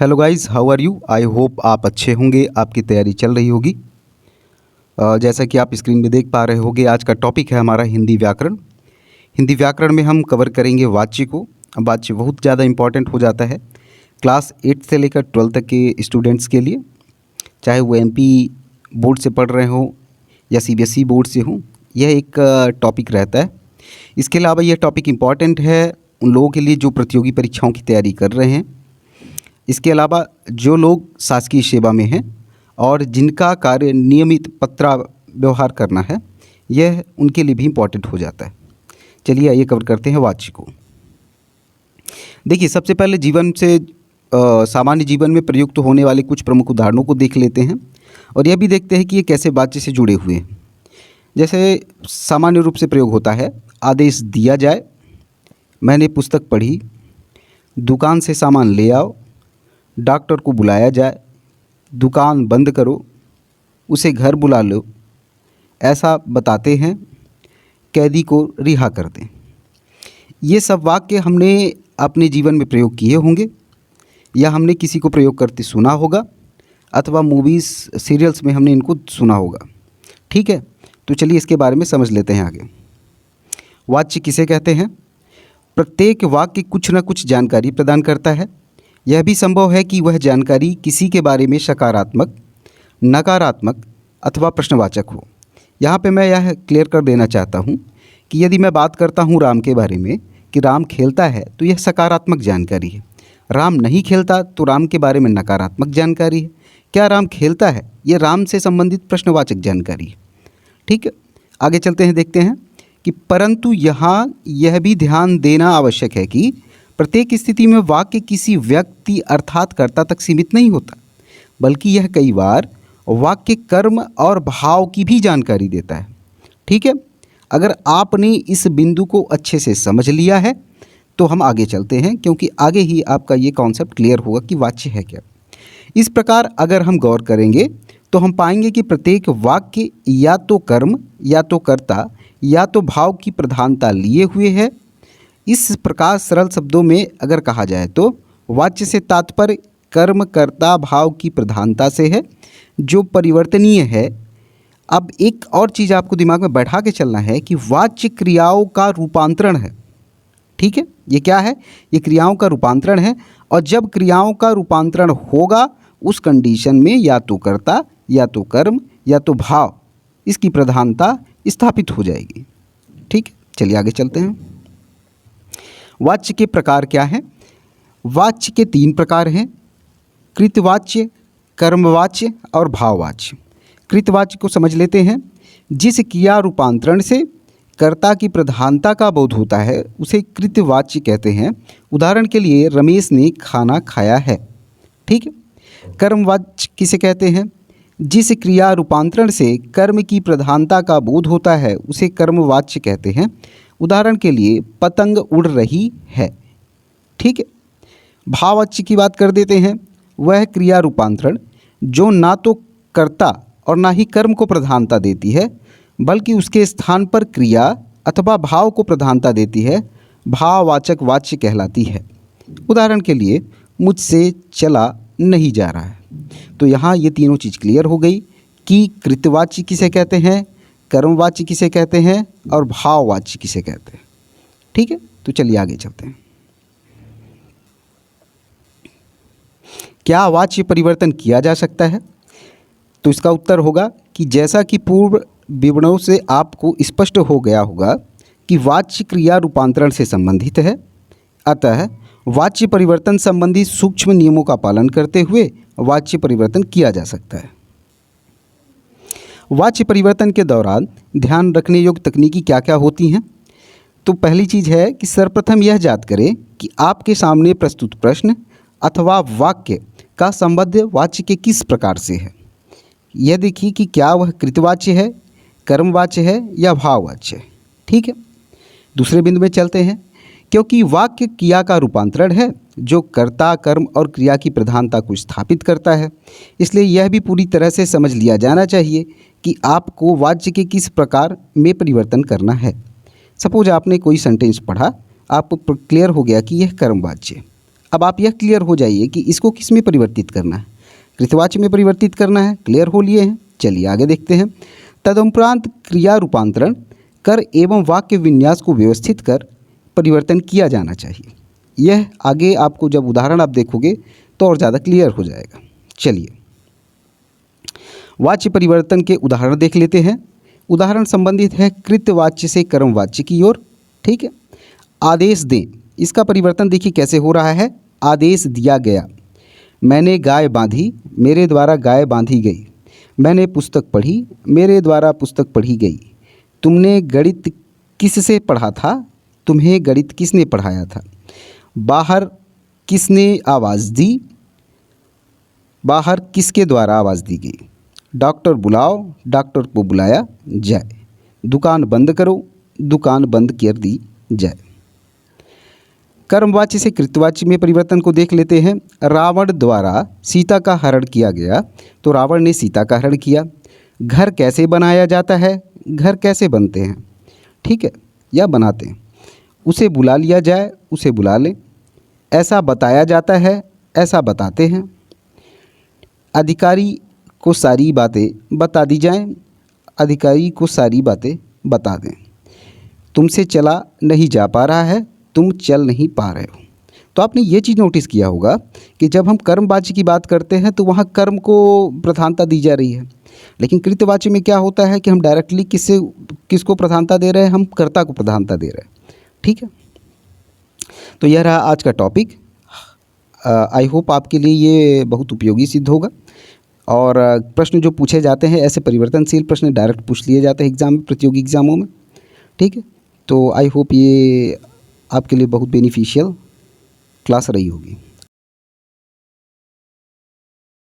Hello guys, how are you. I hope आप अच्छे होंगे, आपकी तैयारी चल रही होगी। जैसा कि आप स्क्रीन में देख पा रहे होंगे, आज का टॉपिक है हमारा हिंदी व्याकरण। हिंदी व्याकरण में हम कवर करेंगे वाच्य को। अब वाच्य बहुत ज़्यादा इंपॉर्टेंट हो जाता है क्लास 8 से लेकर 12 तक के स्टूडेंट्स के लिए, चाहे वो एमपी बोर्ड से पढ़ रहे हों या सीबीएसई बोर्ड से हों। यह एक टॉपिक रहता है। इसके अलावा यह टॉपिक इम्पॉर्टेंट है उन लोगों के लिए जो प्रतियोगी परीक्षाओं की तैयारी कर रहे हैं। इसके अलावा जो लोग शासकीय सेवा में हैं और जिनका कार्य नियमित पत्रा व्यवहार करना है, यह उनके लिए भी इम्पॉर्टेंट हो जाता है। चलिए आइए कवर करते हैं वाच्य को। देखिए, सबसे पहले जीवन से सामान्य जीवन में प्रयुक्त होने वाले कुछ प्रमुख उदाहरणों को देख लेते हैं और यह भी देखते हैं कि ये कैसे वाच्य से जुड़े हुए हैं। जैसे सामान्य रूप से प्रयोग होता है, आदेश दिया जाए, मैंने पुस्तक पढ़ी, दुकान से सामान ले आओ, डॉक्टर को बुलाया जाए, दुकान बंद करो, उसे घर बुला लो, ऐसा बताते हैं, कैदी को रिहा कर दें। ये सब वाक्य हमने अपने जीवन में प्रयोग किए होंगे या हमने किसी को प्रयोग करते सुना होगा अथवा मूवीज़ सीरियल्स में हमने इनको सुना होगा। ठीक है, तो चलिए इसके बारे में समझ लेते हैं आगे। वाच्य किसे कहते हैं? प्रत्येक वाक्य कुछ न कुछ जानकारी प्रदान करता है। यह भी संभव है कि वह जानकारी किसी के बारे में सकारात्मक, नकारात्मक अथवा प्रश्नवाचक हो। यहाँ पे मैं यह क्लियर कर देना चाहता हूँ कि यदि मैं बात करता हूँ राम के बारे में कि राम खेलता है, तो यह सकारात्मक जानकारी है। राम नहीं खेलता तो राम के बारे में नकारात्मक जानकारी है। क्या राम खेलता है, यह राम से संबंधित प्रश्नवाचक जानकारी है। ठीक है, आगे चलते हैं, देखते हैं कि परंतु यहाँ यह भी ध्यान देना आवश्यक है कि प्रत्येक स्थिति में वाक्य किसी व्यक्ति अर्थात कर्ता तक सीमित नहीं होता, बल्कि यह कई बार वाक्य कर्म और भाव की भी जानकारी देता है। ठीक है, अगर आपने इस बिंदु को अच्छे से समझ लिया है तो हम आगे चलते हैं, क्योंकि आगे ही आपका ये कॉन्सेप्ट क्लियर होगा कि वाच्य है क्या। इस प्रकार अगर हम गौर करेंगे तो हम पाएंगे कि प्रत्येक वाक्य या तो कर्म, या तो कर्ता, या तो भाव की प्रधानता लिए हुए है। इस प्रकार सरल शब्दों में अगर कहा जाए तो वाच्य से तात्पर्य कर्म, कर्ता, भाव की प्रधानता से है, जो परिवर्तनीय है। अब एक और चीज़ आपको दिमाग में बैठा के चलना है कि वाच्य क्रियाओं का रूपांतरण है। ठीक है, ये क्या है? ये क्रियाओं का रूपांतरण है, और जब क्रियाओं का रूपांतरण होगा उस कंडीशन में या तो कर्ता, या तो कर्म, या तो भाव, इसकी प्रधानता स्थापित हो जाएगी। ठीक है, चलिए आगे चलते हैं। वाच्य के प्रकार क्या हैं? वाच्य के 3 प्रकार हैं: कृतवाच्य, कर्मवाच्य और भाववाच्य। कृतवाच्य को समझ लेते हैं। जिस क्रिया रूपांतरण से कर्ता की प्रधानता का बोध होता है उसे कृतवाच्य कहते हैं। उदाहरण के लिए, रमेश ने खाना खाया है। ठीक है। कर्मवाच्य किसे कहते हैं? जिस क्रिया रूपांतरण से कर्म की प्रधानता का बोध होता है उसे कर्मवाच्य कहते हैं। उदाहरण के लिए, पतंग उड़ रही है। ठीक है। भाववाच्य की बात कर देते हैं। वह क्रिया रूपांतरण जो ना तो कर्ता और ना ही कर्म को प्रधानता देती है, बल्कि उसके स्थान पर क्रिया अथवा भाव को प्रधानता देती है, भाववाचक वाच्य कहलाती है। उदाहरण के लिए, मुझसे चला नहीं जा रहा है। तो यहाँ ये तीनों चीज़ क्लियर हो गई कि कृतवाच्य किसे कहते हैं, कर्मवाच्य किसे कहते हैं और भाववाच्य किसे कहते हैं। ठीक है, तो चलिए आगे चलते हैं। क्या वाच्य परिवर्तन किया जा सकता है? तो इसका उत्तर होगा कि जैसा कि पूर्व विवरणों से आपको स्पष्ट हो गया होगा कि वाच्य क्रिया रूपांतरण से संबंधित है, अतः वाच्य परिवर्तन संबंधी सूक्ष्म नियमों का पालन करते हुए वाच्य परिवर्तन किया जा सकता है। वाच्य परिवर्तन के दौरान ध्यान रखने योग्य तकनीकी क्या क्या होती हैं? तो पहली चीज़ है कि सर्वप्रथम यह जांच करें कि आपके सामने प्रस्तुत प्रश्न अथवा वाक्य का संबंध वाच्य के किस प्रकार से है। यह देखिए कि क्या वह कृतवाच्य है, कर्मवाच्य है या भाववाच्य है। ठीक है। दूसरे बिंदु में चलते हैं। क्योंकि वाक्य क्रिया का रूपांतरण है जो कर्ता, कर्म और क्रिया की प्रधानता को स्थापित करता है, इसलिए यह भी पूरी तरह से समझ लिया जाना चाहिए कि आपको वाच्य के किस प्रकार में परिवर्तन करना है। सपोज आपने कोई सेंटेंस पढ़ा, आपको क्लियर हो गया कि यह कर्मवाच्य है। अब आप यह क्लियर हो जाइए कि इसको किस में परिवर्तित करना है, कृतवाच्य में परिवर्तित करना है। क्लियर हो लिए हैं, चलिए आगे देखते हैं। तदुपरांत क्रिया रूपांतरण कर एवं वाक्य विन्यास को व्यवस्थित कर परिवर्तन किया जाना चाहिए। यह आगे आपको जब उदाहरण आप देखोगे तो और ज़्यादा क्लियर हो जाएगा। चलिए वाच्य परिवर्तन के उदाहरण देख लेते हैं। उदाहरण संबंधित है कृतवाच्य से कर्मवाच्य की ओर। ठीक है, आदेश दें, इसका परिवर्तन देखिए कैसे हो रहा है। आदेश दिया गया, मैंने गाय बांधी, मेरे द्वारा गाय बांधी गई। मैंने पुस्तक पढ़ी, मेरे द्वारा पुस्तक पढ़ी गई। तुमने गणित किससे पढ़ा था, तुम्हें गणित किसने पढ़ाया था। बाहर किसने आवाज़ दी, बाहर किसके द्वारा आवाज़ दी गई। डॉक्टर बुलाओ, डॉक्टर को बुलाया जाए। दुकान बंद करो, दुकान बंद कर दी जाए। कर्मवाच्य से कृतवाच्य में परिवर्तन को देख लेते हैं। रावण द्वारा सीता का हरण किया गया, तो रावण ने सीता का हरण किया। घर कैसे बनाया जाता है, घर कैसे बनते हैं, ठीक है, या बनाते हैं। उसे बुला लिया जाए, उसे बुला लें। ऐसा बताया जाता है, ऐसा बताते हैं। अधिकारी को सारी बातें बता दी जाएं, अधिकारी को सारी बातें बता दें। तुमसे चला नहीं जा पा रहा है, तुम चल नहीं पा रहे हो। तो आपने ये चीज़ नोटिस किया होगा कि जब हम कर्मवाच्य की बात करते हैं तो वहाँ कर्म को प्रधानता दी जा रही है, लेकिन कृतवाच्य में क्या होता है कि हम डायरेक्टली किसको प्रधानता दे रहे हैं, हम कर्ता को प्रधानता दे रहे हैं। ठीक है, तो यह रहा आज का टॉपिक। आई होप आपके लिए ये बहुत उपयोगी सिद्ध होगा। और प्रश्न जो पूछे जाते हैं ऐसे परिवर्तनशील प्रश्न डायरेक्ट पूछ लिए जाते हैं एग्ज़ाम में, प्रतियोगी एग्ज़ामों में। ठीक है, तो आई होप ये आपके लिए बहुत बेनिफिशियल क्लास रही होगी।